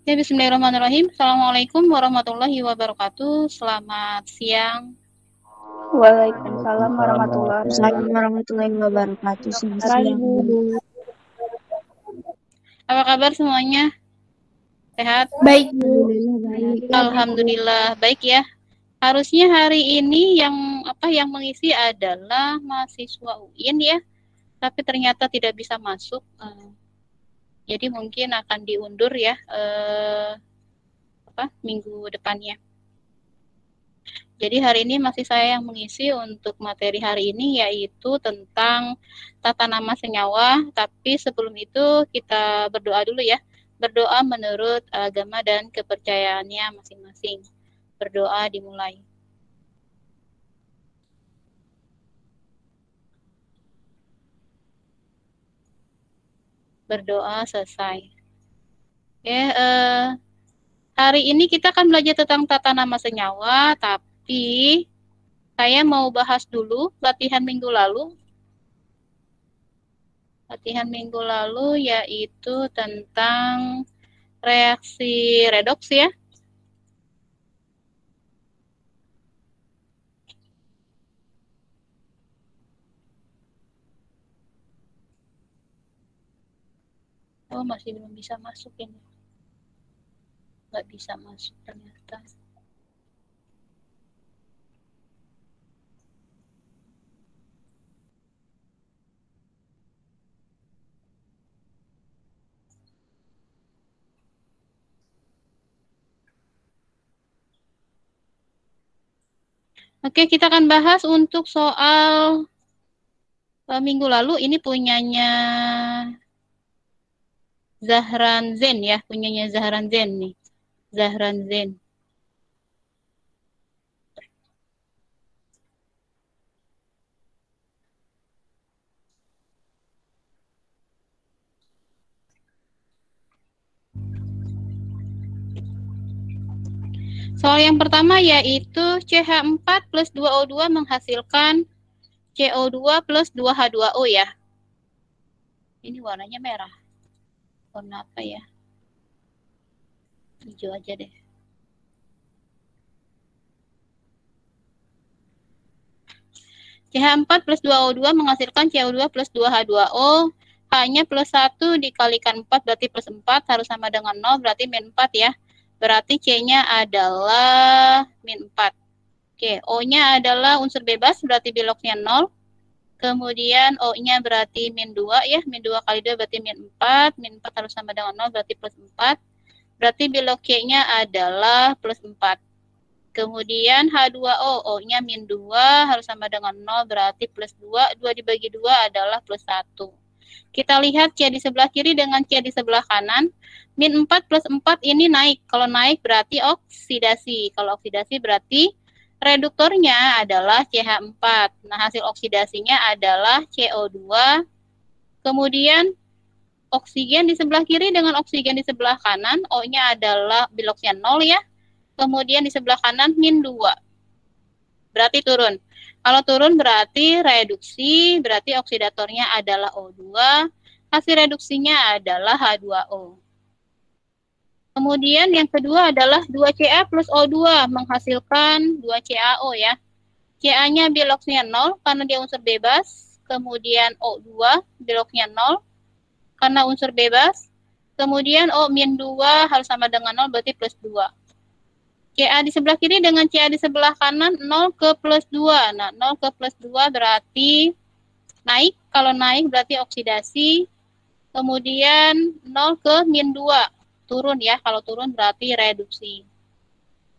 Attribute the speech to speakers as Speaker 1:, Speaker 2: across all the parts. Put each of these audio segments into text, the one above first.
Speaker 1: Oke, bismillahirrahmanirrahim. Assalamualaikum warahmatullahi wabarakatuh. Selamat siang.
Speaker 2: Waalaikumsalam warahmatullahi
Speaker 3: Assalamualaikum warahmatullahi wabarakatuh. Selamat siang.
Speaker 1: Apa kabar semuanya? Sehat?
Speaker 3: Baik, alhamdulillah baik.
Speaker 1: Alhamdulillah baik ya. Harusnya hari ini yang mengisi adalah mahasiswa UIN ya, tapi ternyata tidak bisa masuk. Jadi mungkin akan diundur ya minggu depannya. Jadi hari ini masih saya yang mengisi untuk materi hari ini, yaitu tentang tata nama senyawa. Tapi sebelum itu kita berdoa dulu ya. Berdoa menurut agama dan kepercayaannya masing-masing. Berdoa dimulai. Berdoa selesai. Oke, hari ini kita akan belajar tentang tata nama senyawa, tapi saya mau bahas dulu latihan minggu lalu. Latihan minggu lalu yaitu tentang reaksi redoks ya. Oh, masih belum bisa masuk ini. Nggak bisa masuk ternyata. Oke, kita akan bahas untuk soal minggu lalu. Ini punyanya Zahran Zen ya, punyanya Zahran Zen nih. Zahran Zen. Soal yang pertama yaitu CH4 plus 2O2 menghasilkan CO2 plus 2H2O ya. Ini warnanya merah. Warna apa ya? Hijau aja deh. CH4 plus 2O2 menghasilkan CO2 plus 2H2O. H-nya plus 1 dikalikan 4 berarti plus 4 harus sama dengan 0 berarti min 4 ya. Berarti C-nya adalah min 4. Oke, O-nya adalah unsur bebas berarti biloknya 0. Kemudian O-nya berarti min 2 ya. Min 2 kali 2 berarti min 4. Min 4 harus sama dengan 0 berarti plus 4. Berarti bilok C-nya adalah plus 4. Kemudian H2O, O-nya min 2 harus sama dengan 0 berarti plus 2. 2 dibagi 2 adalah plus 1. Kita lihat C di sebelah kiri dengan C di sebelah kanan. Min 4 plus 4 ini naik. Kalau naik berarti oksidasi. Kalau oksidasi berarti reduktornya adalah CH4. Nah, hasil oksidasinya adalah CO2. Kemudian oksigen di sebelah kiri dengan oksigen di sebelah kanan. O-nya adalah biloknya 0 ya. Kemudian di sebelah kanan min 2. Berarti turun. Kalau turun berarti reduksi, berarti oksidatornya adalah O2. Hasil reduksinya adalah H2O. Kemudian yang kedua adalah 2Ca plus O2 menghasilkan 2CaO ya. Ca-nya biloknya 0 karena dia unsur bebas. Kemudian O2 biloknya 0 karena unsur bebas. Kemudian O-2 harus sama dengan 0 berarti plus 2. Ca di sebelah kiri dengan Ca di sebelah kanan 0 ke plus 2. Nah, 0 ke plus 2 berarti naik. Kalau naik berarti oksidasi. Kemudian 0 ke min 2. Turun ya. Kalau turun berarti reduksi.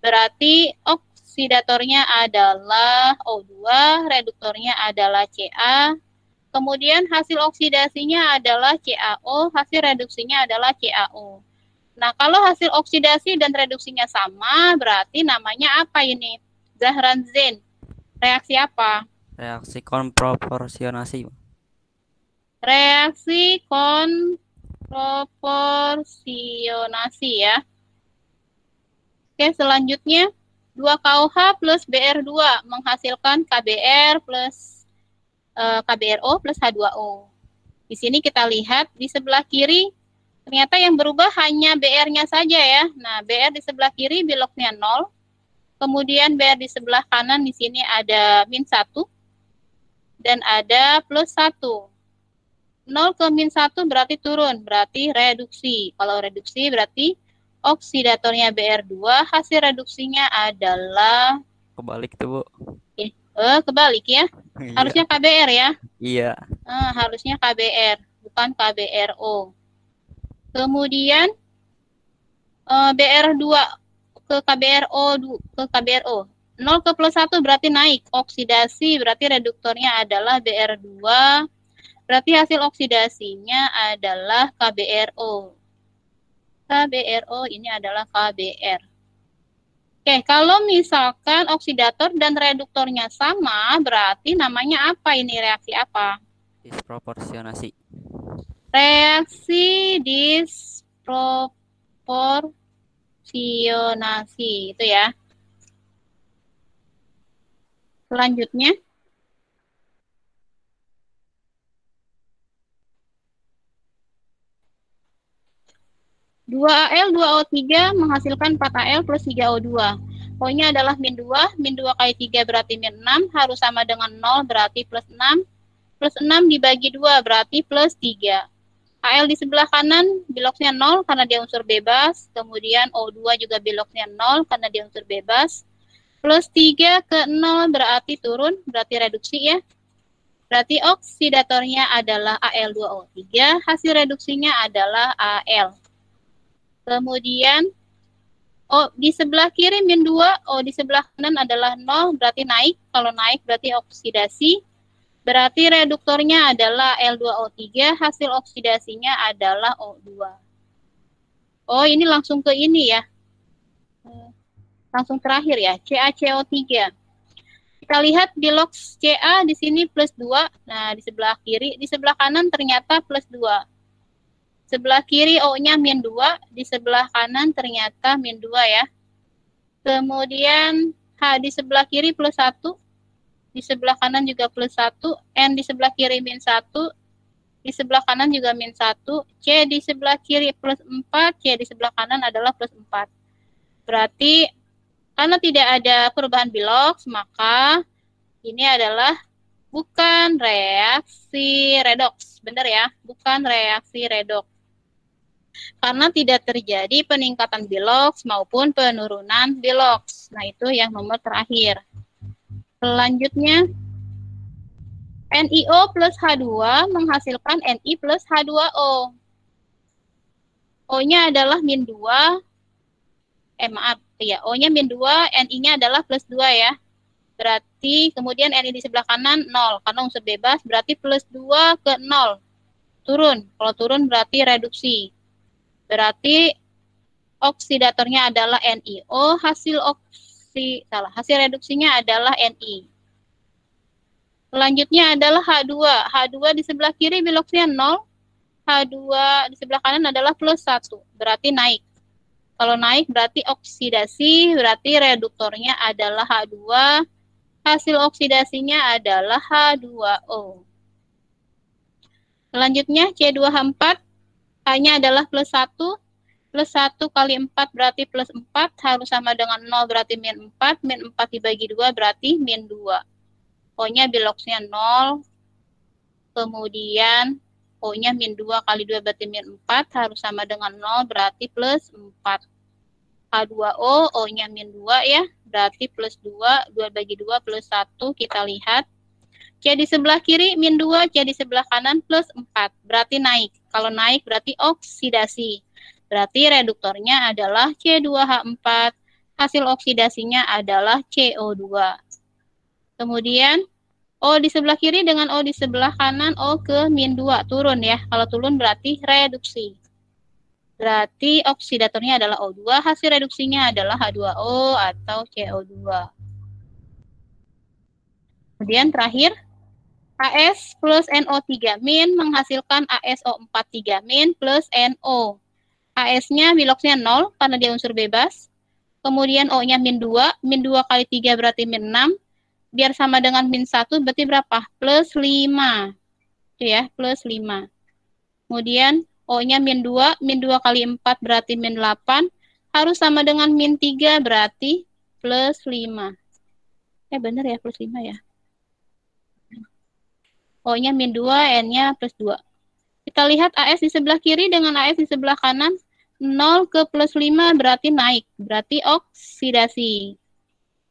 Speaker 1: Berarti oksidatornya adalah O2. Reduktornya adalah Ca. Kemudian hasil oksidasinya adalah CaO. Hasil reduksinya adalah CaO. Nah, kalau hasil oksidasi dan reduksinya sama, berarti namanya apa ini? Zahran Zen. Reaksi apa?
Speaker 4: Reaksi konproporsionasi.
Speaker 1: Reaksi konproporsionasi ya. Oke, selanjutnya 2KOH plus BR2 menghasilkan KBr plus KBRO plus H2O. Di sini kita lihat di sebelah kiri Ternyata yang berubah hanya BR-nya saja ya. Nah, BR di sebelah kiri beloknya 0. Kemudian BR di sebelah kanan di sini ada min 1 dan ada plus 1. 0 ke min 1 berarti turun, berarti reduksi. Kalau reduksi berarti oksidatornya BR2, hasil reduksinya adalah
Speaker 4: Kebalik tuh, Bu.
Speaker 1: Kebalik ya.
Speaker 4: Iya.
Speaker 1: Harusnya KBR ya.
Speaker 4: Iya.
Speaker 1: Harusnya KBR, bukan KBRO. Kemudian BR2 ke KBRO. 0 ke plus 1 berarti naik. Oksidasi berarti reduktornya adalah BR2. Berarti hasil oksidasinya adalah KBRO. KBRO ini adalah KBR. Oke, kalau misalkan oksidator dan reduktornya sama, berarti namanya apa ini? Reaksi apa?
Speaker 4: Disproporsionasi.
Speaker 1: Reaksi disproporsionasi itu ya. Selanjutnya, dua Al, 2O3 menghasilkan 4Al plus 3O2. O-nya adalah min 2. Min 2 kali 3 berarti min 6. Harus sama dengan 0 berarti plus 6. Plus 6 dibagi 2 berarti plus 3. Al di sebelah kanan beloknya 0 karena dia unsur bebas. Kemudian O2 juga beloknya 0 karena dia unsur bebas. Plus 3 ke 0 berarti turun, berarti reduksi ya. Berarti oksidatornya adalah Al2O3. Hasil reduksinya adalah Al. Kemudian di sebelah kiri min 2, di sebelah kanan adalah 0, berarti naik. Kalau naik berarti oksidasi. Berarti reduktornya adalah L2O3, hasil oksidasinya adalah O2. Oh, ini langsung ke ini ya. Langsung terakhir ya, CaCO3. Kita lihat di log Ca di sini plus 2. Nah, di sebelah kiri, di sebelah kanan ternyata plus 2. Sebelah kiri O-nya min 2, di sebelah kanan ternyata min 2 ya. Kemudian H di sebelah kiri plus 1. Di sebelah kanan juga plus 1, N di sebelah kiri min 1, di sebelah kanan juga min 1, C di sebelah kiri plus 4, C di sebelah kanan adalah plus 4. Berarti karena tidak ada perubahan biloks, maka ini adalah bukan reaksi redoks. Benar ya? Bukan reaksi redoks. Karena tidak terjadi peningkatan biloks maupun penurunan biloks. Nah, itu yang nomor terakhir. Selanjutnya, NiO plus H2 menghasilkan Ni plus H2O. O-nya adalah min 2. O-nya min 2, Ni-nya adalah plus 2 ya. Berarti kemudian Ni di sebelah kanan 0. Karena unsur bebas, berarti plus 2 ke 0. Turun. Kalau turun berarti reduksi. Berarti oksidatornya adalah NiO, hasil reduksinya adalah Ni. Selanjutnya adalah H2. H2 di sebelah kiri biloksnya 0. H2 di sebelah kanan adalah plus 1. Berarti naik. Kalau naik berarti oksidasi, berarti reduktornya adalah H2. Hasil oksidasinya adalah H2O. Selanjutnya C2H4. H-nya adalah plus 1. Plus 1 kali 4 berarti plus 4, harus sama dengan 0 berarti min 4, min 4 dibagi 2 berarti min 2. O-nya biloksnya 0, kemudian O-nya min 2 kali 2 berarti min 4, harus sama dengan 0 berarti plus 4. H2O, O-nya min 2 ya, berarti plus 2, 2 bagi 2 plus 1, kita lihat. C di sebelah kiri min 2, C di sebelah kanan plus 4, berarti naik. Kalau naik berarti oksidasi. Berarti reduktornya adalah C2H4, hasil oksidasinya adalah CO2. Kemudian O di sebelah kiri dengan O di sebelah kanan, O ke min 2, turun ya. Kalau turun berarti reduksi. Berarti oksidatornya adalah O2, hasil reduksinya adalah H2O atau CO2. Kemudian terakhir, AS plus NO3 min menghasilkan ASO43 min plus NO. AS-nya biloksnya 0 karena dia unsur bebas. Kemudian O-nya min 2. Min 2 kali 3 berarti min 6. Biar sama dengan min 1 berarti berapa? Plus 5. Itu ya, plus 5. Kemudian O-nya min 2 kali 4 berarti min 8, harus sama dengan min 3 berarti plus 5. Bener ya, plus 5 ya. O-nya min 2, N-nya plus 2. Kita lihat AS di sebelah kiri dengan AS di sebelah kanan. 0 ke plus 5 berarti naik, berarti oksidasi.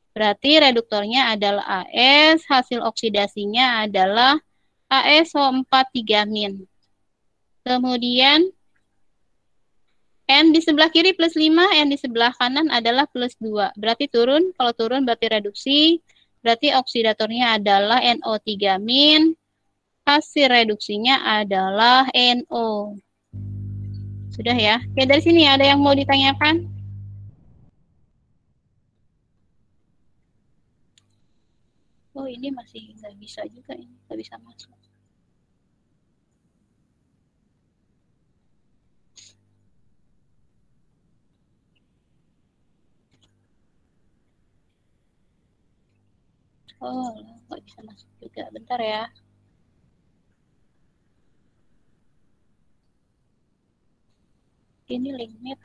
Speaker 1: Berarti reduktornya adalah AS, hasil oksidasinya adalah ASO4 3-. Kemudian N di sebelah kiri plus 5, N di sebelah kanan adalah plus 2. Berarti turun, kalau turun berarti reduksi. Berarti oksidatornya adalah NO3-. Hasil reduksinya adalah NO. Sudah ya. Oke, dari sini ada yang mau ditanyakan? Oh, ini masih nggak bisa juga, ini nggak bisa masuk. Oh, nggak bisa masuk juga. Bentar ya. Ini limit.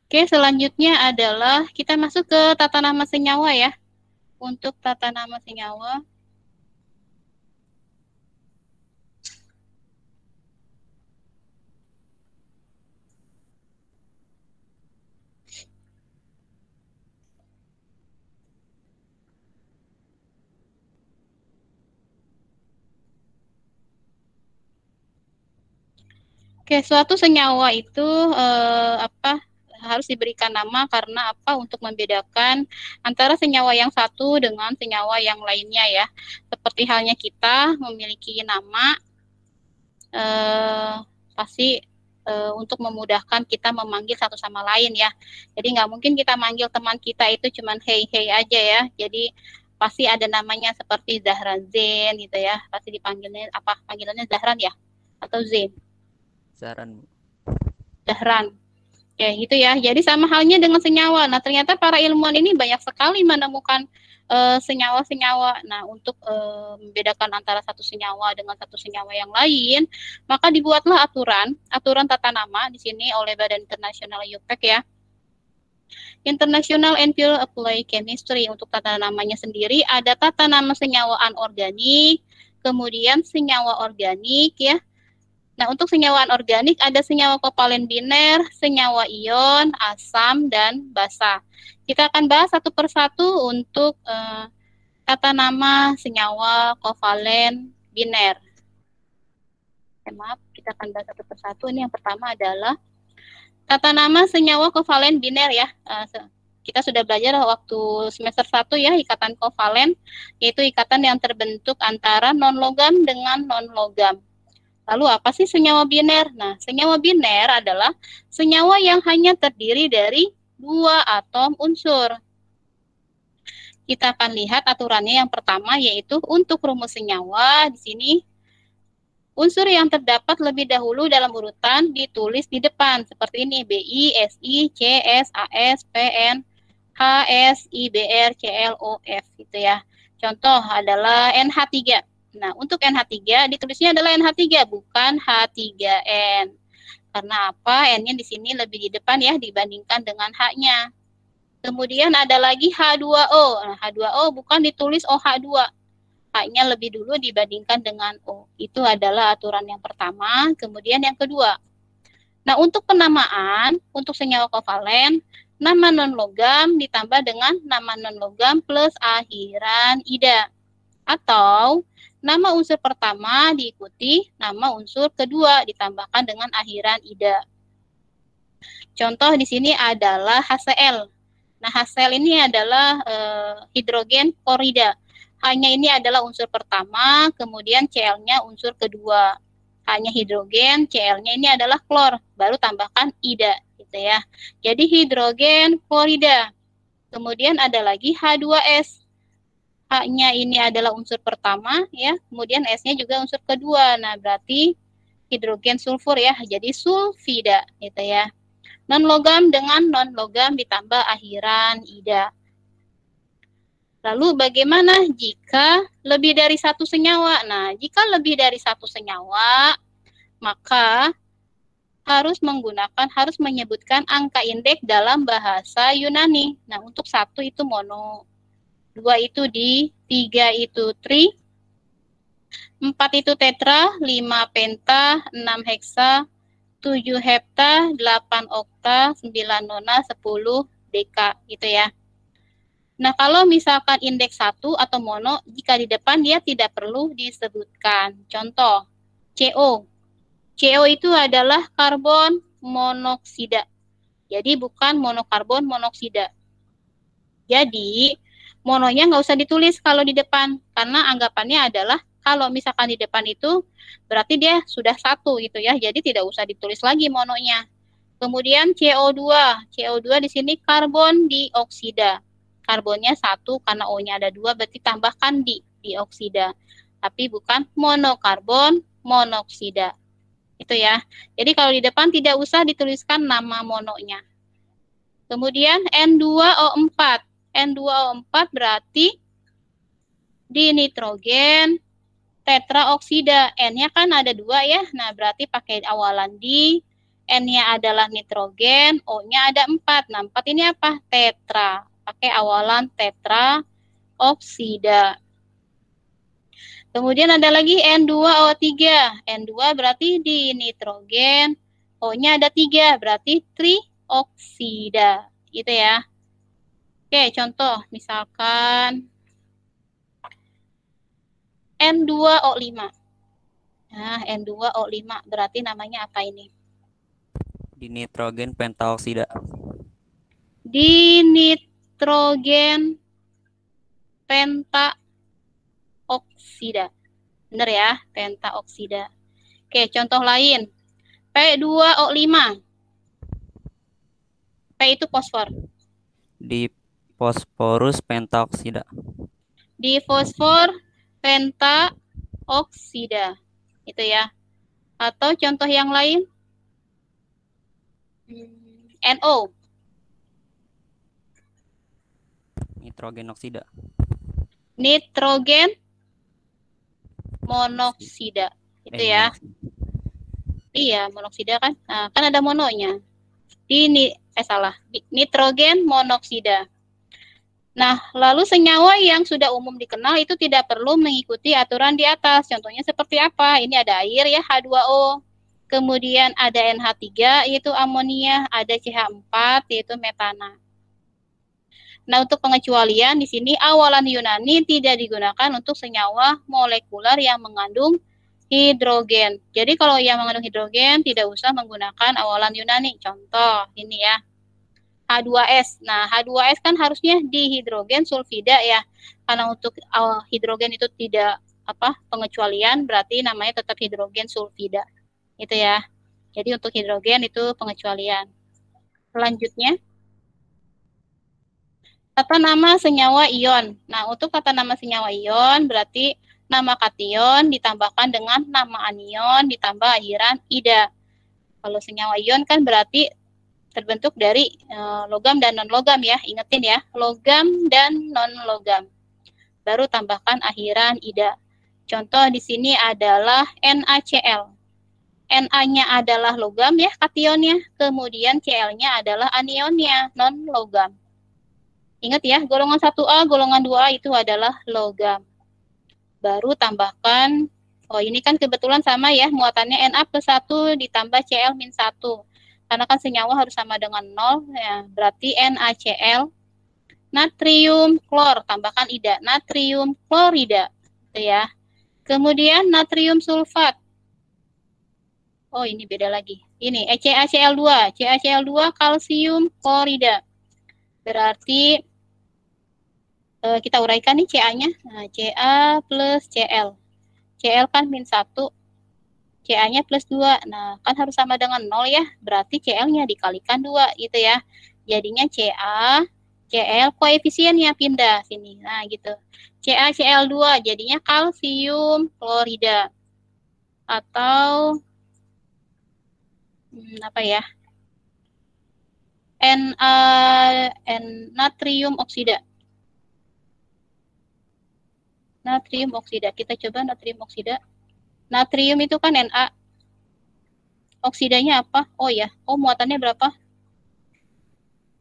Speaker 1: Oke, selanjutnya adalah kita masuk ke tata nama senyawa ya. Untuk tata nama senyawa, oke, suatu senyawa itu harus diberikan nama karena apa? Untuk membedakan antara senyawa yang satu dengan senyawa yang lainnya ya. Seperti halnya kita memiliki nama, pasti untuk memudahkan kita memanggil satu sama lain ya. Jadi nggak mungkin kita manggil teman kita itu cuman hey hey aja ya. Jadi pasti ada namanya seperti Zahran Zain gitu ya. Pasti dipanggilnya apa? Panggilannya Zahran ya atau Zain?
Speaker 4: Zahran.
Speaker 1: Zahran. Ya, gitu ya. Jadi sama halnya dengan senyawa. Nah, ternyata para ilmuwan ini banyak sekali menemukan senyawa-senyawa. Nah, untuk membedakan antara satu senyawa dengan satu senyawa yang lain, maka dibuatlah aturan tata nama di sini oleh Badan Internasional IUPAC ya. International and Field Applied Chemistry. Untuk tata namanya sendiri ada tata nama senyawa anorganik, kemudian senyawa organik ya. Nah, untuk senyawa anorganik ada senyawa kovalen biner, senyawa ion, asam, dan basa. Kita akan bahas satu persatu untuk tata nama senyawa kovalen biner. Maaf, kita akan bahas satu persatu. Ini yang pertama adalah tata nama senyawa kovalen biner ya. Kita sudah belajar waktu semester 1 ya, ikatan kovalen, yaitu ikatan yang terbentuk antara non-logam dengan non-logam. Lalu apa sih senyawa biner? Nah, senyawa biner adalah senyawa yang hanya terdiri dari 2 atom unsur. Kita akan lihat aturannya yang pertama yaitu untuk rumus senyawa di sini unsur yang terdapat lebih dahulu dalam urutan ditulis di depan seperti ini BI, SI, CS, AS, PN, HS, IBR, CLOF gitu ya. Contoh adalah NH3. Nah, untuk NH3 ditulisnya adalah NH3 bukan H3N. Karena apa? N-nya di sini lebih di depan ya dibandingkan dengan H-nya. Kemudian ada lagi H2O. Nah, H2O bukan ditulis OH2. H-nya lebih dulu dibandingkan dengan O. Itu adalah aturan yang pertama. Kemudian yang kedua. Nah, untuk penamaan, untuk senyawa kovalen, nama non-logam ditambah dengan nama non-logam plus akhiran ida. Atau nama unsur pertama diikuti nama unsur kedua ditambahkan dengan akhiran ida. Contoh di sini adalah HCl. Nah, HCl ini adalah hidrogen klorida. Hanya ini adalah unsur pertama, kemudian Cl-nya unsur kedua. Hanya hidrogen, Cl-nya ini adalah klor, baru tambahkan ida, gitu ya. Jadi hidrogen klorida. Kemudian ada lagi H2S. H-nya ini adalah unsur pertama, ya. Kemudian S-nya juga unsur kedua. Nah, berarti hidrogen sulfur ya, jadi sulfida, gitu ya. Non-logam dengan non-logam ditambah akhiran ida. Lalu bagaimana jika lebih dari satu senyawa? Nah, jika lebih dari satu senyawa, maka harus menyebutkan angka indeks dalam bahasa Yunani. Nah, untuk satu itu mono, dua itu di, tiga itu tri, 4 itu tetra, 5 penta, 6 heksa, 7 hepta, 8 okta, 9 nona, 10 deka, gitu ya. Nah, kalau misalkan indeks 1 atau mono, jika di depan dia tidak perlu disebutkan. Contoh, CO. CO itu adalah karbon monoksida. Jadi bukan monokarbon monoksida. Jadi, mononya nggak usah ditulis kalau di depan, karena anggapannya adalah kalau misalkan di depan itu berarti dia sudah satu gitu ya, jadi tidak usah ditulis lagi mononya. Kemudian CO2, CO2 di sini karbon dioksida. Karbonnya satu karena O-nya ada dua, berarti tambahkan dioksida. Tapi bukan monokarbon monoksida. Itu ya. Jadi kalau di depan tidak usah dituliskan nama mononya. Kemudian N2O4. N2O4 berarti dinitrogen tetraoksida. N-nya kan ada dua ya. Nah, berarti pakai awalan di. N-nya adalah nitrogen, O-nya ada 4. Nah, 4 ini apa? Tetra. Pakai awalan tetraoksida. Kemudian ada lagi N2O3. N2 berarti dinitrogen, O-nya ada 3, berarti trioksida. Gitu ya. Oke, contoh misalkan N2O5. Nah, N2O5 berarti namanya apa ini?
Speaker 4: Dinitrogen pentaoksida.
Speaker 1: Dinitrogen pentaoksida. Benar ya, pentaoksida. Oke, contoh lain. P2O5. P itu fosfor.
Speaker 4: Di fosforus pentaoksida.
Speaker 1: Di fosfor pentaoksida. Itu ya. Atau contoh yang lain? NO.
Speaker 4: Nitrogen oksida.
Speaker 1: Nitrogen monoksida. Itu ya. Iya, monoksida kan. Nah, kan ada mononya. Nitrogen monoksida. Nah, lalu senyawa yang sudah umum dikenal itu tidak perlu mengikuti aturan di atas. Contohnya seperti apa? Ini ada air ya, H2O. Kemudian ada NH3 yaitu amonia, ada CH4 yaitu metana. Nah, untuk pengecualian di sini awalan Yunani tidak digunakan untuk senyawa molekuler yang mengandung hidrogen. Jadi kalau yang mengandung hidrogen tidak usah menggunakan awalan Yunani. Contoh ini ya. H2S. Nah, H2S kan harusnya dihidrogen sulfida ya. Karena untuk hidrogen itu tidak pengecualian, berarti namanya tetap hidrogen sulfida. Itu ya. Jadi untuk hidrogen itu pengecualian. Selanjutnya, kata nama senyawa ion. Nah, untuk kata nama senyawa ion berarti nama kation ditambahkan dengan nama anion ditambah akhiran ida. Kalau senyawa ion kan berarti terbentuk dari logam dan non-logam ya. Ingetin ya, logam dan non-logam. Baru tambahkan akhiran ida. Contoh di sini adalah NaCl. Na-nya adalah logam ya, kationnya. Kemudian Cl-nya adalah anionnya, non-logam. Ingat ya, golongan 1A, golongan 2A itu adalah logam. Baru tambahkan, oh ini kan kebetulan sama ya, muatannya Na plus 1 ditambah Cl min 1. Karena kan senyawa harus sama dengan 0, ya, berarti NaCl. Natrium klor, tambahkan ida, natrium klorida. Gitu ya. Kemudian natrium sulfat. Oh ini beda lagi. ini CaCl2. CaCl2 kalsium klorida. Berarti kita uraikan nih Ca-nya. Nah, Ca plus Cl. Cl kan -1. Ca-nya +2. Nah, kan harus sama dengan 0 ya. Berarti Cl-nya dikalikan 2 gitu ya. Jadinya Ca, Cl koefisiennya pindah sini. Nah, gitu. CaCl2 jadinya kalsium klorida. Atau apa ya? Natrium oksida. Natrium oksida. Kita coba natrium oksida. Natrium itu kan Na. Oksidanya apa? Oh ya. Oh, muatannya berapa?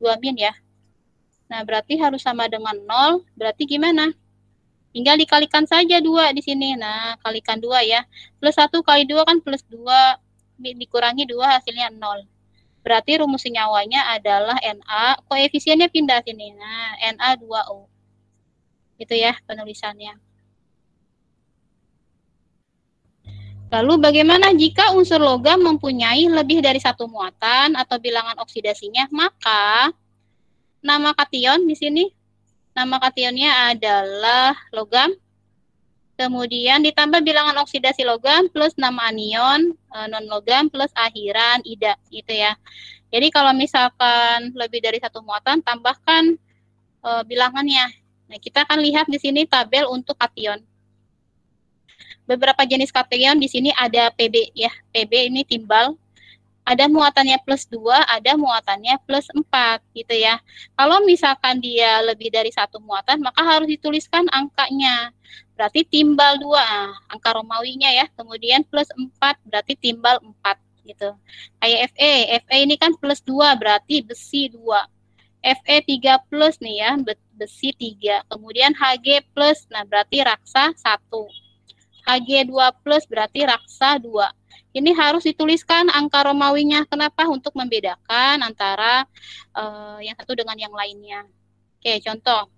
Speaker 1: 2 min ya. Nah, berarti harus sama dengan 0. Berarti gimana? Tinggal dikalikan saja 2 di sini. Nah, kalikan 2 ya. +1 kali 2 kan +2. Dikurangi 2 hasilnya 0. Berarti rumus senyawanya adalah Na. Koefisiennya pindah sini. Nah, Na2O. Itu ya penulisannya. Lalu bagaimana jika unsur logam mempunyai lebih dari satu muatan atau bilangan oksidasinya? Maka nama kation di sini, nama kationnya adalah logam. Kemudian ditambah bilangan oksidasi logam plus nama anion non logam plus akhiran ida, gitu ya. Jadi kalau misalkan lebih dari satu muatan, tambahkan bilangannya. Nah, kita akan lihat di sini tabel untuk kation. Beberapa jenis kation di sini ada Pb ya. Pb ini timbal. Ada muatannya +2, ada muatannya +4 gitu ya. Kalau misalkan dia lebih dari satu muatan, maka harus dituliskan angkanya. Berarti timbal 2, angka Romawinya ya. Kemudian +4 berarti timbal 4 gitu. Kayak Fe ini kan +2 berarti besi 2. Fe3 plus nih ya, besi 3. Kemudian Hg plus, nah berarti raksa 1. Hg2 plus berarti raksa 2. Ini harus dituliskan angka Romawinya. Kenapa? Untuk membedakan antara yang satu dengan yang lainnya. Oke, contoh.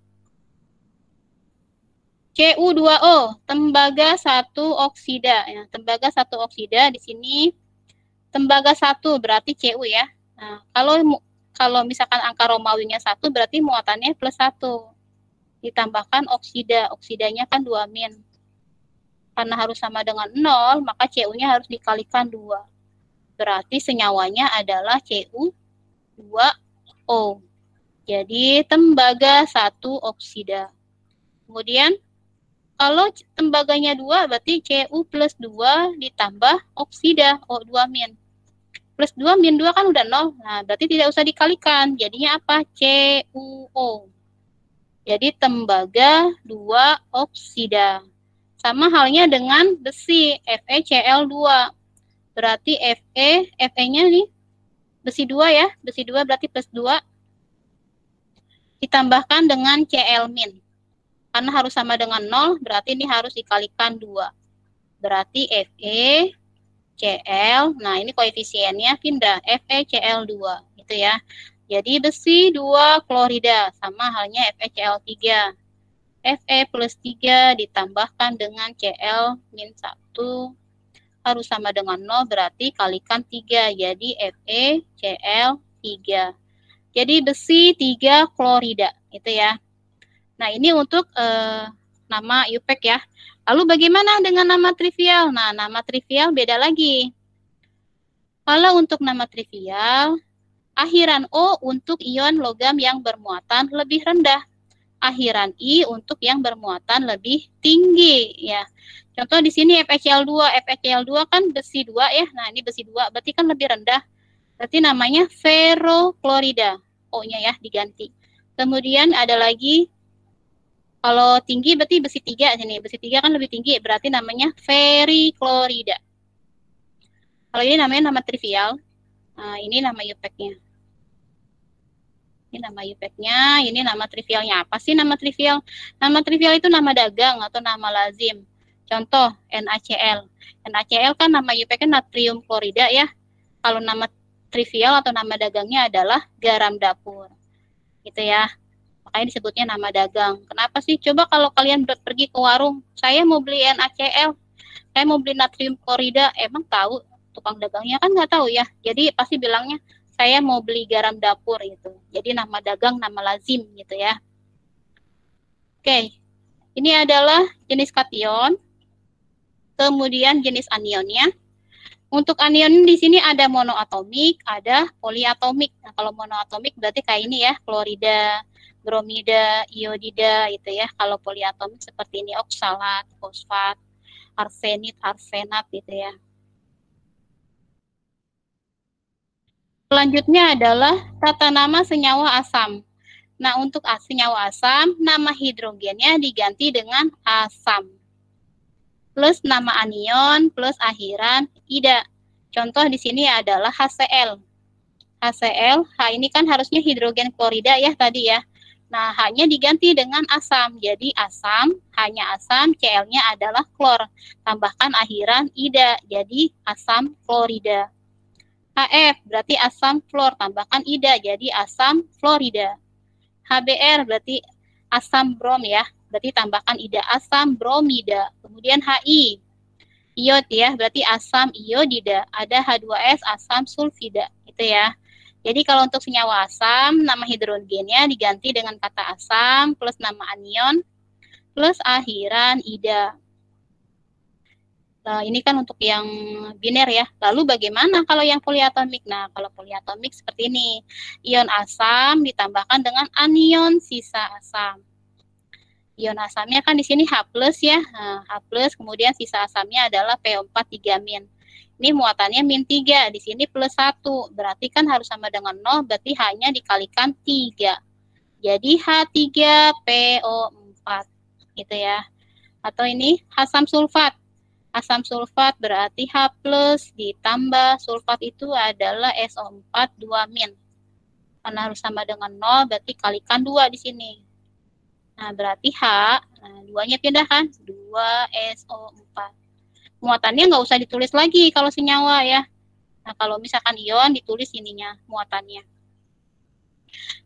Speaker 1: Cu2O, tembaga 1 oksida. Ya, tembaga 1 oksida di sini tembaga 1 berarti Cu ya. Nah, kalau misalkan angka Romawinya 1 berarti muatannya +1. Ditambahkan oksida. Oksidanya kan 2 min. Karena harus sama dengan 0, maka Cu-nya harus dikalikan 2. Berarti senyawanya adalah Cu2O. Jadi tembaga 1 oksida. Kemudian kalau tembaganya 2 berarti Cu plus 2 ditambah oksida O2 min. Plus 2 min 2 kan udah 0. Nah, berarti tidak usah dikalikan. Jadinya apa? CuO. Jadi tembaga 2 oksida. Sama halnya dengan besi, FeCl2. Berarti Fe-nya nih, besi 2 ya. Besi 2 berarti +2. Ditambahkan dengan Cl min. Karena harus sama dengan 0, berarti ini harus dikalikan 2. Berarti FeCl, nah ini koefisiennya pindah, FeCl2, gitu ya. Jadi besi 2 klorida, sama halnya FeCl3. Fe plus 3 ditambahkan dengan Cl min 1 harus sama dengan 0, berarti kalikan 3, jadi FeCl3. Jadi besi 3 klorida, itu ya. Nah, ini untuk nama IUPAC ya. Lalu bagaimana dengan nama trivial? Nah, nama trivial beda lagi. Kalau untuk nama trivial, akhiran O untuk ion logam yang bermuatan lebih rendah. Akhiran I untuk yang bermuatan lebih tinggi ya. Contoh di sini FeCl2, FeCl2 kan besi 2 ya. Nah, ini besi 2 berarti kan lebih rendah. Berarti namanya ferroklorida. O-nya ya diganti. Kemudian ada lagi kalau tinggi berarti besi 3 sini. Besi 3 kan lebih tinggi berarti namanya feriklorida. Kalau ini namanya nama trivial. Nah, ini nama IUPAC-nya. Ini nama IUPAC-nya, ini nama trivialnya. Apa sih nama trivial? Nama trivial itu nama dagang atau nama lazim. Contoh, NaCl. NaCl kan nama IUPAC-nya natrium klorida ya. Kalau nama trivial atau nama dagangnya adalah garam dapur. Gitu ya. Makanya disebutnya nama dagang. Kenapa sih? Coba kalau kalian pergi ke warung, saya mau beli NaCl, saya mau beli natrium klorida, emang tahu tukang dagangnya kan nggak tahu ya. Jadi pasti bilangnya saya mau beli garam dapur gitu. Jadi nama dagang nama lazim gitu ya. Oke, ini adalah jenis kation. Kemudian jenis anionnya. Untuk anion di sini ada monoatomik, ada poliatomik. Nah, kalau monoatomik berarti kayak ini ya, klorida, bromida, iodida gitu ya. Kalau poliatomik seperti ini oksalat, fosfat, arsenit, arsenat gitu ya. Selanjutnya adalah tata nama senyawa asam. Nah, untuk senyawa asam, nama hidrogennya diganti dengan asam. Plus nama anion, plus akhiran ida. Contoh di sini adalah HCl. HCl, H ini kan harusnya hidrogen klorida ya tadi ya. Nah, H-nya diganti dengan asam. Jadi asam, hanya asam, Cl-nya adalah klor. Tambahkan akhiran ida, jadi asam klorida. HF berarti asam fluor, tambahkan ida, jadi asam fluorida. HBr berarti asam brom ya, berarti tambahkan ida, asam bromida. Kemudian HI, iod ya, berarti asam iodida. Ada H2S, asam sulfida, gitu ya. Jadi kalau untuk senyawa asam, nama hidrogennya diganti dengan kata asam, plus nama anion, plus akhiran ida. Nah, ini kan untuk yang biner ya. Lalu bagaimana kalau yang poliatomik? Nah, kalau poliatomik seperti ini. Ion asam ditambahkan dengan anion sisa asam. Ion asamnya kan di sini H+ ya. Nah, H+, kemudian sisa asamnya adalah PO4 3-. Ini muatannya -3, di sini +1. Berarti kan harus sama dengan 0, berarti H-nya dikalikan 3. Jadi H3PO4 gitu ya. Atau ini asam sulfat. Asam sulfat berarti H+ ditambah sulfat itu adalah SO4 2-. Karena harus sama dengan 0, berarti kalikan 2 di sini. Nah, berarti H, nah 2-nya pindahkan, 2SO4. Muatannya nggak usah ditulis lagi kalau senyawa ya. Nah, kalau misalkan ion ditulis ininya, muatannya.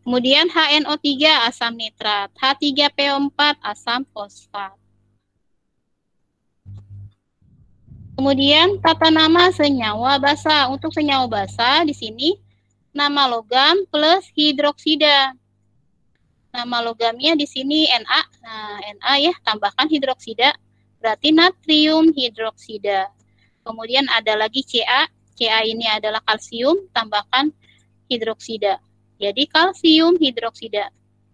Speaker 1: Kemudian HNO3 asam nitrat, H3PO4 asam fosfat. Kemudian tata nama senyawa basa. Untuk senyawa basa di sini nama logam plus hidroksida. Nama logamnya di sini Na. Nah, Na ya, tambahkan hidroksida berarti natrium hidroksida. Kemudian ada lagi Ca. Ca ini adalah kalsium, tambahkan hidroksida. Jadi kalsium hidroksida.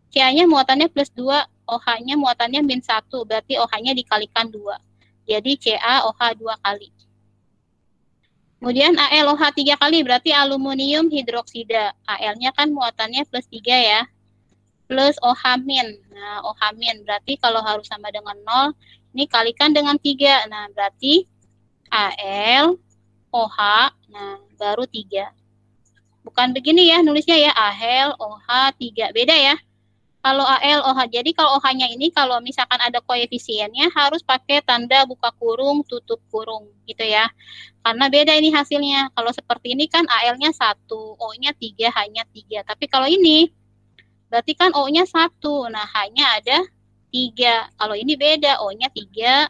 Speaker 1: Ca-nya muatannya +2, OH-nya muatannya -1, berarti OH-nya dikalikan 2. Jadi CaOH 2 kali. Kemudian AlOH 3 kali, berarti aluminium hidroksida. Al-nya kan muatannya +3 ya. Plus OH-. Nah, OH- berarti kalau harus sama dengan 0, ini kalikan dengan 3. Nah, berarti Al, OH, nah baru 3. Bukan begini ya nulisnya ya, Al, OH 3. Beda ya. Kalau Al, OH, jadi kalau OH-nya ini kalau misalkan ada koefisiennya harus pakai tanda buka kurung, tutup kurung gitu ya. Karena beda ini hasilnya. Kalau seperti ini kan Al-nya 1, O-nya 3, H-nya 3. Tapi kalau ini berarti kan O-nya 1, nah H-nya ada 3. Kalau ini beda, O-nya 3,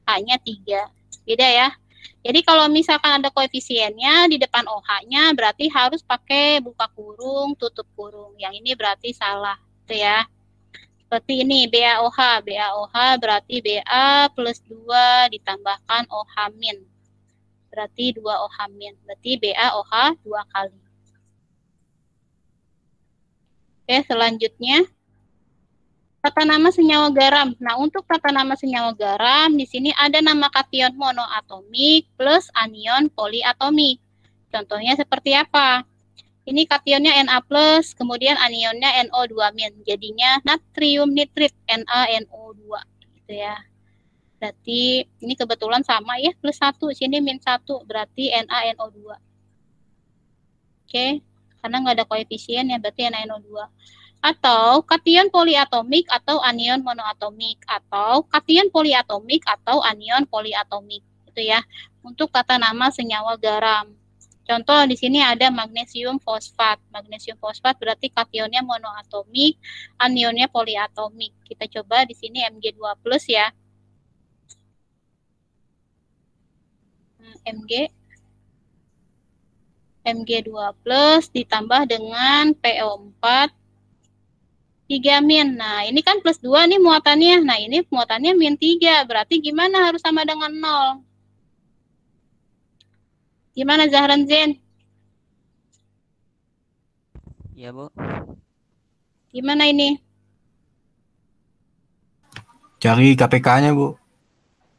Speaker 1: H-nya 3. Beda ya. Jadi kalau misalkan ada koefisiennya di depan OH-nya berarti harus pakai buka kurung, tutup kurung. Yang ini berarti salah. Itu ya. Seperti ini BaOH. BaOH berarti Ba plus 2 ditambahkan OH-. Berarti 2 OH-. Berarti BaOH 2 kali. Oke, selanjutnya tata nama senyawa garam. Nah, untuk tata nama senyawa garam di sini ada nama kation monoatomik plus anion poliatomik. Contohnya seperti apa? Ini kationnya Na+, kemudian anionnya NO2-. Jadinya natrium nitrit, NaNO2 gitu ya. Berarti ini kebetulan sama ya, +1, sini -1, berarti NaNO2. Oke, karena nggak ada koefisien ya, berarti NaNO2. Atau kation poliatomik atau anion monoatomik, atau kation poliatomik atau anion poliatomik gitu ya. Untuk tata nama senyawa garam. Contoh di sini ada magnesium fosfat. Magnesium fosfat berarti kationnya monoatomik, anionnya poliatomik. Kita coba di sini Mg2+ ya. Mg Mg2 plus ditambah dengan PO4 3 min. Nah, ini kan plus 2 nih muatannya. Nah, ini muatannya min 3. Berarti gimana harus sama dengan 0? Gimana Zahran Zain?
Speaker 4: Ya, Bu.
Speaker 1: Gimana ini?
Speaker 5: Cari KPK-nya, Bu.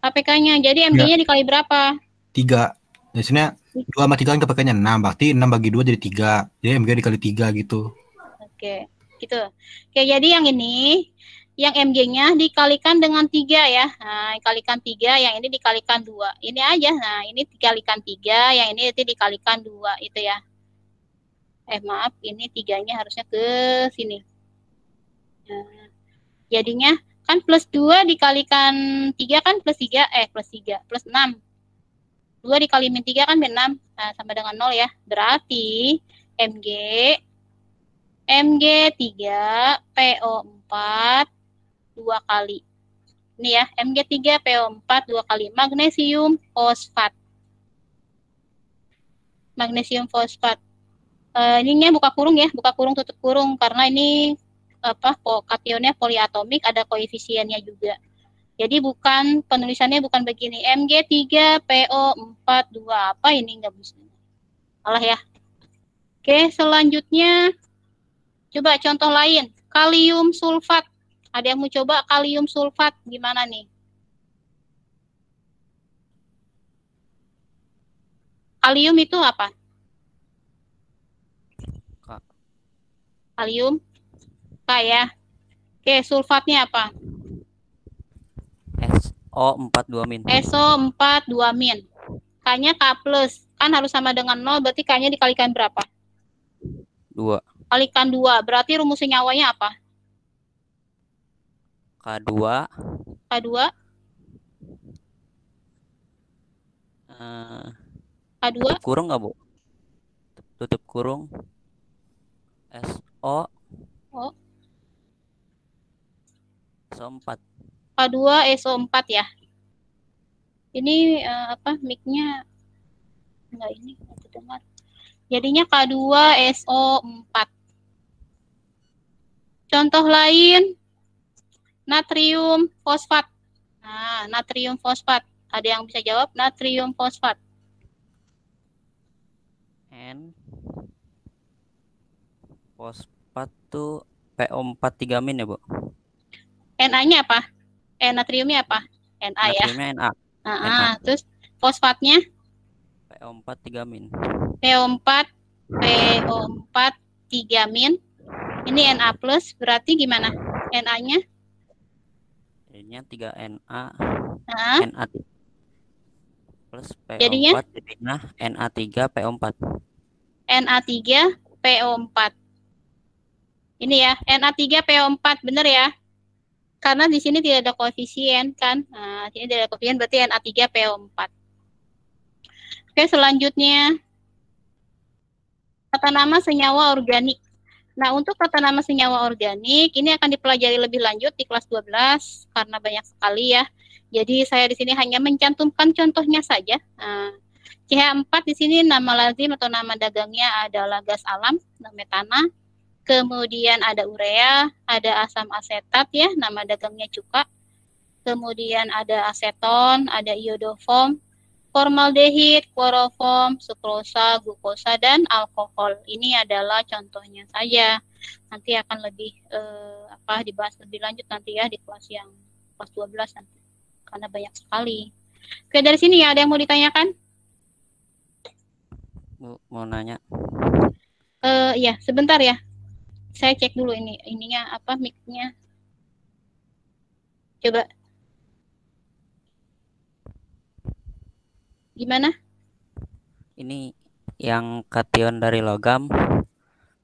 Speaker 1: KPK-nya. Jadi MG-nya dikali berapa?
Speaker 5: 3. Di sini 2 sama 3 kan KPK-nya 6. Berarti 6 bagi 2 jadi 3. Jadi MG dikali 3 gitu.
Speaker 1: Oke, gitu. Oke, jadi yang ini, yang MG-nya dikalikan dengan 3 ya. Nah, dikalikan 3, yang ini dikalikan 2. Ini aja. Nah, ini dikalikan 3, yang ini nanti dikalikan 2. Itu ya. Maaf, ini 3-nya harusnya ke sini. Nah, jadinya kan plus 2 dikalikan 3 kan plus 3, plus 3, plus 6. 2 dikali min 3 kan min 6, nah, sama dengan 0 ya. Berarti Mg3 PO4 2 kali. Ini ya, Mg3 PO4 2 kali magnesium fosfat. Magnesium fosfat. Ininya buka kurung ya, buka kurung tutup kurung, karena ini kationnya poliatomik, ada koefisiennya juga. Jadi bukan, penulisannya bukan begini, Mg3 PO4 2, apa ini, nggak bisa. Salah ya. Oke, selanjutnya coba contoh lain, kalium sulfat. Ada yang mau coba kalium sulfat gimana nih? Kalium itu apa? Kalium K ya. Oke, sulfatnya apa?
Speaker 4: SO42 min.
Speaker 1: SO42 min. K-nya K plus. Kan harus sama dengan 0, berarti K-nya dikalikan berapa?
Speaker 4: 2.
Speaker 1: Kalikan 2. Berarti rumus senyawanya apa?
Speaker 4: K2.
Speaker 1: K2. K2.
Speaker 4: Tutup kurung nggak, Bu? Tutup kurung. SO. SO4.
Speaker 1: K2 SO4 ya. Ini mic-nya enggak, ini aku dengar. Jadinya K2 SO4. Contoh lain, natrium fosfat. Nah, natrium fosfat. Ada yang bisa jawab natrium fosfat?
Speaker 4: N. Fosfat tuh PO4 3 min ya, Bu?
Speaker 1: Na-nya apa? Natriumnya apa? Na ya.
Speaker 4: Natriumnya Na.
Speaker 1: Terus fosfatnya?
Speaker 4: PO4 3 min.
Speaker 1: PO4 3 min. Ini Na plus, berarti gimana? Na-nya?
Speaker 4: Jadinya 3Na. Na plus PO4
Speaker 1: jadinya
Speaker 4: Na3 PO4.
Speaker 1: Na3 PO4. Ini ya, Na3 PO4, benar ya? Karena di sini tidak ada koefisien kan? Nah, sini tidak ada koefisien, berarti Na3 PO4. Oke, selanjutnya tata nama senyawa organik. Nah, untuk tata nama senyawa organik ini akan dipelajari lebih lanjut di kelas 12 karena banyak sekali ya. Jadi saya di sini hanya mencantumkan contohnya saja. Nah, CH4 di sini nama lazim atau nama dagangnya adalah gas alam, metana. Kemudian ada urea, ada asam asetat ya, nama dagangnya cuka. Kemudian ada aseton, ada iodoform, formaldehid, kloroform, sukrosa, glukosa, dan alkohol. Ini adalah contohnya saja. Nanti akan lebih dibahas lebih lanjut nanti ya di kelas 12 nanti. Karena banyak sekali. Oke, dari sini ya ada yang mau ditanyakan?
Speaker 4: Bu, mau nanya.
Speaker 1: Ya, sebentar ya. Saya cek dulu ininya apa mic-nya. Coba. Gimana?
Speaker 4: Ini yang kation dari logam.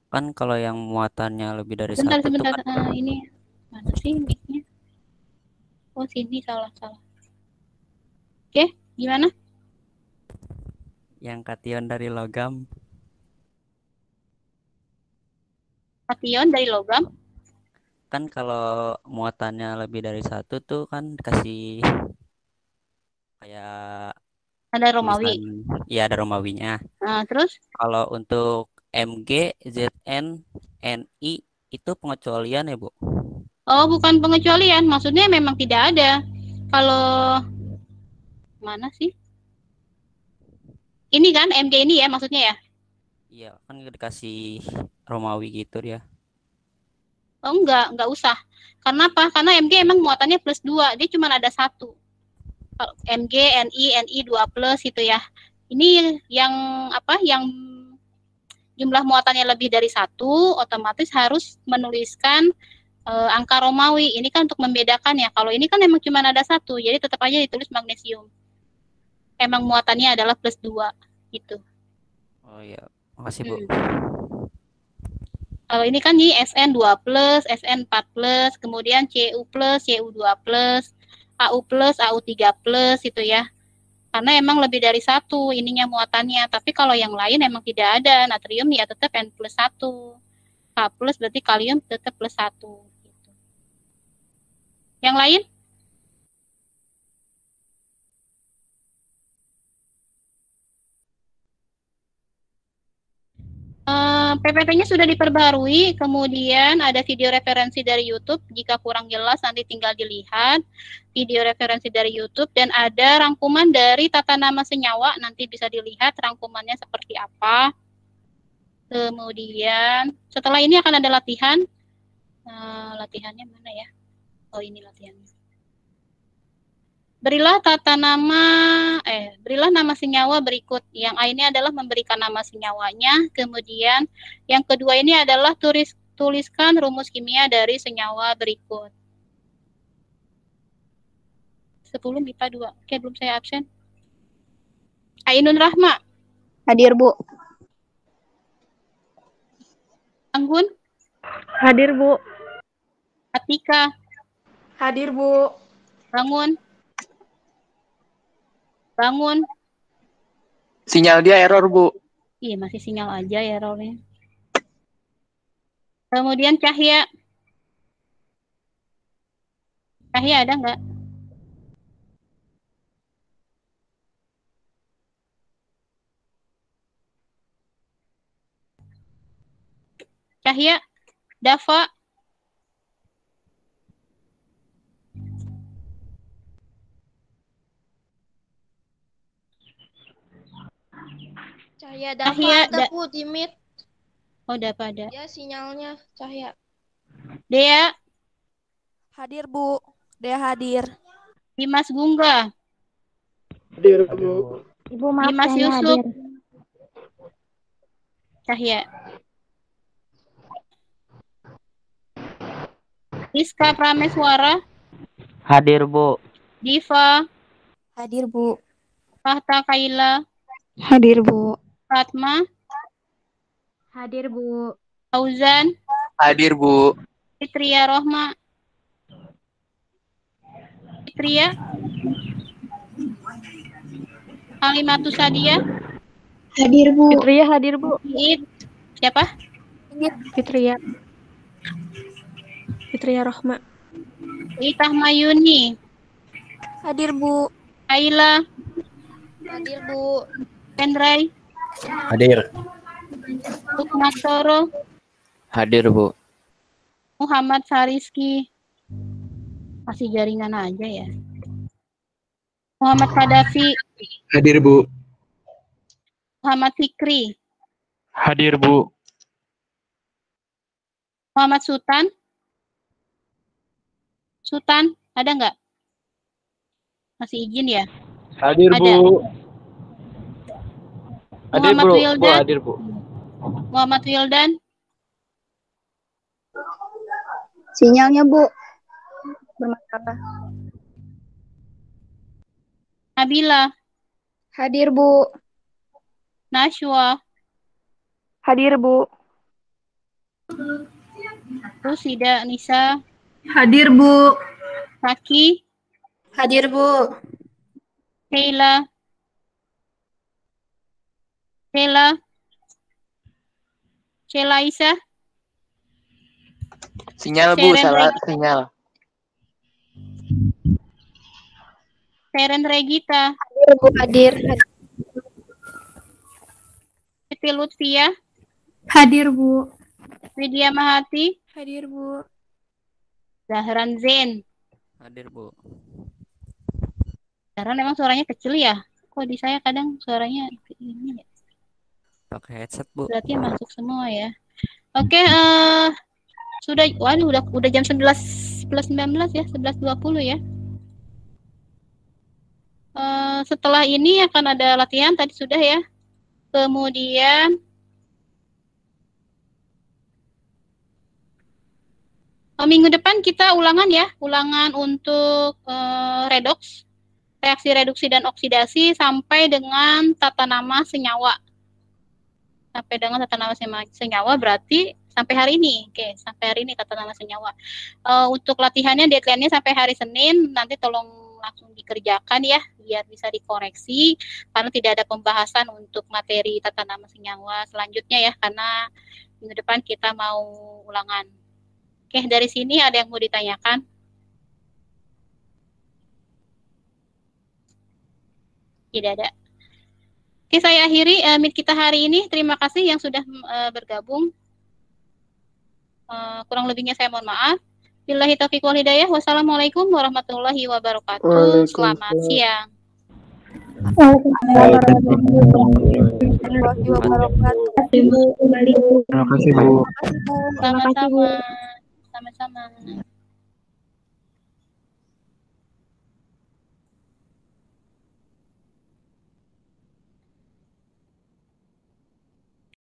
Speaker 4: Kan kalau yang muatannya lebih dari
Speaker 1: Sebentar.
Speaker 4: satu kan...
Speaker 1: Ini mana sih mic-nya? Oh, sini salah. Oke, gimana?
Speaker 4: Yang kation dari logam.
Speaker 1: Kation dari logam?
Speaker 4: Kan kalau muatannya lebih dari 1 tuh kan dikasih kayak
Speaker 1: Ada Romawi.
Speaker 4: Ya ada Romawinya.
Speaker 1: Nah, terus
Speaker 4: Kalau untuk MG, ZN, NI itu pengecualian ya, Bu?
Speaker 1: oh bukan pengecualian, maksudnya memang tidak ada. Kalau mana sih? Ini kan MG ini ya maksudnya ya?
Speaker 4: Iya, kan dikasih Romawi gitu dia.
Speaker 1: Oh enggak usah. Karena apa? Karena MG emang muatannya plus 2, dia cuma ada 1. Kalau MG, NI 2+ itu ya. Ini yang apa? Yang jumlah muatannya lebih dari 1, otomatis harus menuliskan angka Romawi. Ini kan untuk membedakan ya. Kalau ini kan emang cuma ada 1, jadi tetap aja ditulis magnesium. Emang muatannya adalah plus 2 gitu.
Speaker 4: Oh iya, makasih Bu.
Speaker 1: Kalau ini kan di SN 2+, SN 4+, kemudian CU+, CU 2+, AU+, AU 3+ itu ya. Karena emang lebih dari 1 ininya muatannya. Tapi kalau yang lain emang tidak ada. Natrium ya tetap N+1. K+ berarti kalium tetap +1. Gitu. Yang lain? PPT-nya sudah diperbarui, kemudian ada video referensi dari YouTube. Jika kurang jelas nanti tinggal dilihat video referensi dari YouTube, dan ada rangkuman dari tata nama senyawa, nanti bisa dilihat rangkumannya seperti apa. Kemudian setelah ini akan ada latihan. Latihannya mana ya? Oh ini latihannya. Berilah nama senyawa berikut. Yang A ini adalah memberikan nama senyawanya. Kemudian yang kedua ini adalah tuliskan rumus kimia dari senyawa berikut. 10 MIPA 2. Oke, belum saya absen. Ainun Rahma.
Speaker 2: Hadir, Bu.
Speaker 1: Anggun.
Speaker 3: Hadir, Bu.
Speaker 1: Atika.
Speaker 3: Hadir, Bu.
Speaker 1: Bangun.
Speaker 6: Sinyal dia error, Bu.
Speaker 1: Iya, masih sinyal aja ya errornya. Kemudian Cahya. Cahya ada nggak? Cahya. Dava.
Speaker 7: Cahaya Dava ada Bu di Meet.
Speaker 1: Oh, Dava ada.
Speaker 7: Ya sinyalnya Cahaya.
Speaker 1: Dea.
Speaker 8: Hadir Bu. Dea hadir.
Speaker 1: Dimas Gungga.
Speaker 6: Hadir, Bu.
Speaker 2: Ibu maaf,
Speaker 1: Dimas
Speaker 2: saya
Speaker 1: Yusuf.
Speaker 2: hadir.
Speaker 1: Cahya. Rizka Prameswara.
Speaker 4: Hadir Bu.
Speaker 1: Diva.
Speaker 8: Hadir Bu.
Speaker 1: Fahta Kaila.
Speaker 2: Hadir, Bu.
Speaker 1: Fatma.
Speaker 2: Hadir, Bu.
Speaker 1: Fauzan.
Speaker 6: Hadir, Bu.
Speaker 1: Fitria Rohma. Fitria. Halimatu Sadia.
Speaker 2: Hadir, Bu.
Speaker 3: Fitria hadir, Bu.
Speaker 1: Iit. Siapa?
Speaker 3: Fitria. Fitria Rohma.
Speaker 1: Itah Mayuni.
Speaker 8: Hadir Bu.
Speaker 1: Aila.
Speaker 7: Hadir Bu.
Speaker 1: Pendrai.
Speaker 5: Hadir.
Speaker 1: Lukman Soro.
Speaker 6: Hadir, Bu.
Speaker 1: Muhammad Fariski. Masih jaringan aja ya. Muhammad Kadafi.
Speaker 6: Hadir, Bu.
Speaker 1: Muhammad Fikri.
Speaker 6: Hadir, Bu.
Speaker 1: Muhammad Sultan. Sultan, ada nggak? Masih izin ya?
Speaker 6: Hadir,
Speaker 1: Ada.
Speaker 6: Bu. Hadir,
Speaker 1: Muhammad
Speaker 6: Bu.
Speaker 1: Wildan.
Speaker 6: Hadir, Bu.
Speaker 1: Muhammad Wildan.
Speaker 2: Sinyalnya, Bu. Bermasalah.
Speaker 1: Nabila.
Speaker 2: Hadir, Bu.
Speaker 1: Nashwa.
Speaker 2: Hadir, Bu.
Speaker 1: Rusida Nisa.
Speaker 3: Hadir, Bu.
Speaker 1: Saki.
Speaker 7: Hadir Bu.
Speaker 1: Sheila. Sheila Isa.
Speaker 6: Sinyal, Bu.
Speaker 1: Seren
Speaker 6: Salah
Speaker 1: Regi-
Speaker 6: sinyal.
Speaker 1: Seren Regita.
Speaker 2: Hadir, Bu. Hadir.
Speaker 1: Siti Lutfia,
Speaker 3: Hadir, Bu.
Speaker 1: Widya Mahati,
Speaker 8: Hadir, Bu.
Speaker 1: Zahran Zain.
Speaker 4: Hadir, Bu.
Speaker 1: Zahran emang suaranya kecil ya? Kok di saya kadang suaranya ini ya?
Speaker 4: Pakai headset, Bu.
Speaker 1: Berarti masuk semua ya. Oke, sudah, waduh, udah jam 11:19 ya, 11:20 ya. Setelah ini akan ada latihan, tadi sudah ya. Kemudian minggu depan kita ulangan ya, ulangan untuk redoks, reaksi reduksi dan oksidasi sampai dengan tata nama senyawa. Sampai dengan tata nama senyawa berarti sampai hari ini. Oke, sampai hari ini tata nama senyawa. Untuk latihannya deadline-nya sampai hari Senin, nanti tolong langsung dikerjakan ya, biar bisa dikoreksi, karena tidak ada pembahasan untuk materi tata nama senyawa selanjutnya ya, karena minggu depan kita mau ulangan. Oke, dari sini ada yang mau ditanyakan? Tidak ada. Oke, saya akhiri meet kita hari ini. Terima kasih yang sudah bergabung. Kurang lebihnya saya mohon maaf. Billahi taufiq wal hidayah. Wassalamualaikum warahmatullahi wabarakatuh. Selamat siang.
Speaker 8: Warahmatullahi wabarakatuh.
Speaker 6: Terima kasih, Bu.
Speaker 1: Sama-sama. Sama-sama.